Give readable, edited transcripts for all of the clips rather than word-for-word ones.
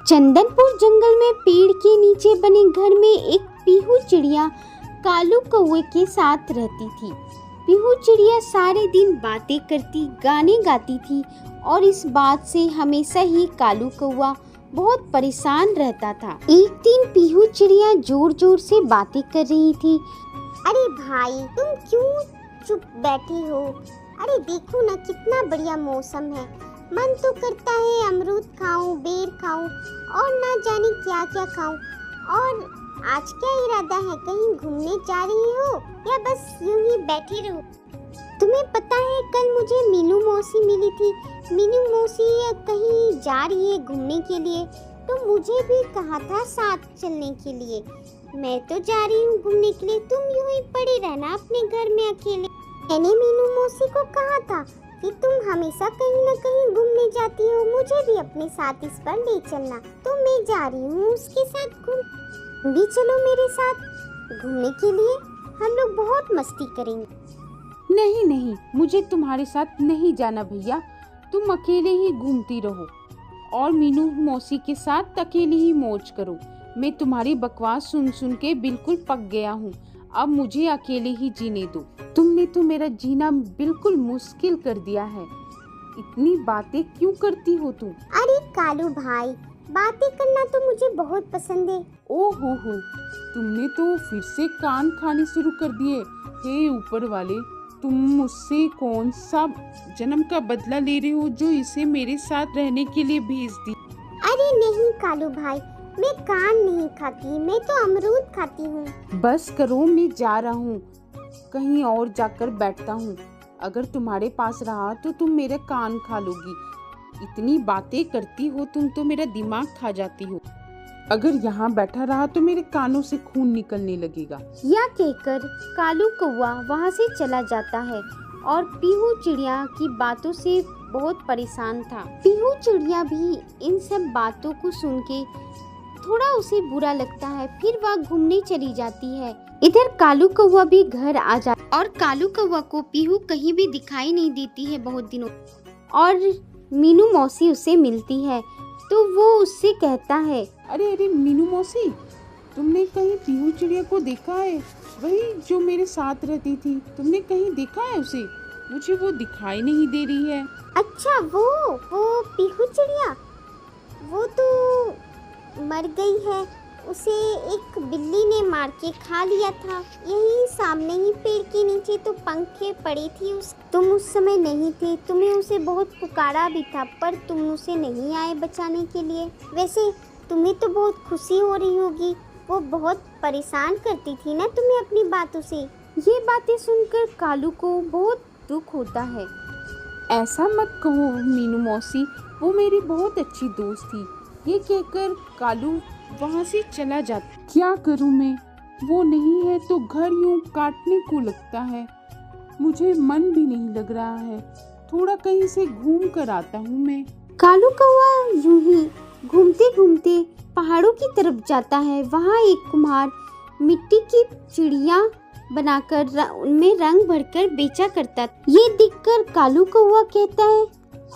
चंदनपुर जंगल में पेड़ के नीचे बने घर में एक पीहू चिड़िया कालू कौवे के साथ रहती थी। पीहू चिड़िया सारे दिन बातें करती, गाने गाती थी और इस बात से हमेशा ही कालू कौवा बहुत परेशान रहता था। एक दिन पीहू चिड़िया जोर जोर से बातें कर रही थी। अरे भाई, तुम क्यों चुप बैठे हो? अरे देखो ना, कितना बढ़िया मौसम है। मन तो करता है अमरूद खाऊं, बेर खाऊं और ना जाने क्या क्या खाऊं। और आज क्या इरादा है? कहीं घूमने जा रही हो या बस यूं ही बैठी रहो? तुम्हें पता है, कल मुझे मीनू मौसी मिली थी। मीनू मौसी कहीं जा रही है घूमने के लिए, तो मुझे भी कहा था साथ चलने के लिए। मैं तो जा रही हूँ घूमने के लिए, तुम यूं ही पड़ी रहना अपने घर में अकेले। मैंने मीनू मौसी को कहा था कि तुम हमेशा कहीं न कहीं घूमने जाती हो, मुझे भी अपने साथ इस बार ले चलना। तो मैं जा रही हूँ उसके साथ घूम। भी चलो मेरे साथ घूमने के लिए, हम लोग बहुत मस्ती करेंगे। नहीं नहीं, मुझे तुम्हारे साथ नहीं जाना भैया। तुम अकेले ही घूमती रहो और मीनू मौसी के साथ अकेले ही मौज करो। मैं तुम्हारी बकवास सुन सुन के बिल्कुल पक गया हूँ। अब मुझे अकेले ही जीने दो। तुमने तो मेरा जीना बिल्कुल मुश्किल कर दिया है। इतनी बातें क्यों करती हो तुम? अरे कालू भाई, बातें करना तो मुझे बहुत पसंद है। ओहो हो, तुमने तो फिर से कान खाने शुरू कर दिए। हे ऊपर वाले, तुम मुझसे कौन सा जन्म का बदला ले रहे हो जो इसे मेरे साथ रहने के लिए भेज दी? अरे नहीं कालू भाई, मैं कान नहीं खाती, मैं तो अमरूद खाती हूँ। बस करो, मैं जा रहा हूँ, कहीं और जाकर बैठता हूँ। अगर तुम्हारे पास रहा तो तुम मेरे कान खा लोगी। इतनी बातें करती हो तुम तो मेरा दिमाग खा जाती हो। अगर यहाँ बैठा रहा तो मेरे कानों से खून निकलने लगेगा। यह कहकर कालू कौवा वहाँ से चला जाता है और पीहू चिड़िया की बातों से बहुत परेशान था। पीहू चिड़िया भी इन सब बातों को सुन के थोड़ा उसे बुरा लगता है, फिर वह घूमने चली जाती है। इधर कालू कौवा भी घर आ जाता और कालू कौवा को पीहू कहीं भी दिखाई नहीं देती है बहुत दिनों। और मीनू मौसी उससे मिलती है तो वो उससे कहता है, अरे अरे मीनू मौसी, तुमने कहीं पीहू चिड़िया को देखा है? वही जो मेरे साथ रहती थी, तुमने कहीं देखा है उसे? मुझे वो दिखाई नहीं दे रही है। अच्छा, वो पीहू चिड़िया, वो तो मर गई है। उसे एक बिल्ली ने मार के खा लिया था। यही सामने ही पेड़ के नीचे तो पंखे पड़ी थी। तुम उस समय नहीं थे, तुम्हें उसे बहुत पुकारा भी था, पर तुम उसे नहीं आए बचाने के लिए। वैसे तुम्हें तो बहुत खुशी हो रही होगी, वो बहुत परेशान करती थी ना तुम्हें अपनी बातों से। ये बातें सुनकर कालू को बहुत दुख होता है। ऐसा मत कहो मीनू मौसी, वो मेरी बहुत अच्छी दोस्त थी। ये कहकर कालू वहाँ से चला जाता। क्या करूँ मैं, वो नहीं है तो घर यूं काटने को लगता है। मुझे मन भी नहीं लग रहा है, थोड़ा कहीं से घूम कर आता हूँ मैं। कालू कौवा यूं ही घूमते घूमते पहाड़ों की तरफ जाता है। वहाँ एक कुम्हार मिट्टी की चिड़िया बनाकर उनमें रंग भरकर बेचा करता। ये देखकर कालू कौवा कहता है,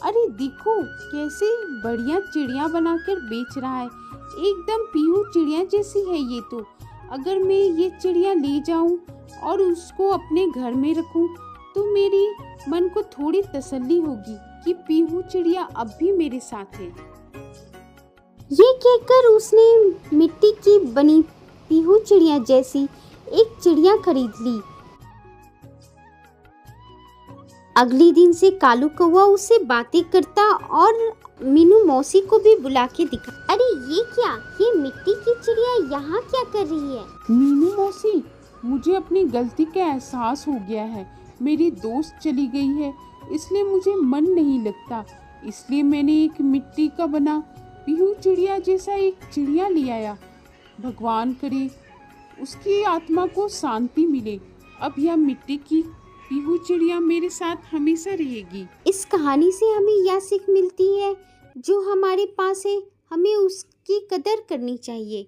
अरे देखो कैसे बढ़िया चिड़िया बनाकर बेच रहा है, एकदम पीहू चिड़िया जैसी है ये तो। अगर मैं ये चिड़िया ले जाऊं और उसको अपने घर में रखूं तो मेरी मन को थोड़ी तसल्ली होगी कि पीहू चिड़िया अब भी मेरे साथ है। ये कहकर उसने मिट्टी की बनी पीहू चिड़िया जैसी एक चिड़िया खरीद ली। अगले दिन से कालू कौवा उससे बातें करता और मीनू मौसी को भी बुला के दिखा। अरे ये क्या, ये मिट्टी की चिड़िया यहाँ क्या कर रही है? मीनू मौसी, मुझे अपनी गलती का एहसास हो गया है। मेरी दोस्त चली गई है, इसलिए मुझे मन नहीं लगता। इसलिए मैंने एक मिट्टी का बना पीहू चिड़िया जैसा एक चिड़िया ले आया। भगवान करे उसकी आत्मा को शांति मिले। अब यह मिट्टी की पीहू चिड़िया मेरे साथ हमेशा रहेगी। इस कहानी से हमें यह सीख मिलती है, जो हमारे पास है हमें उसकी कदर करनी चाहिए।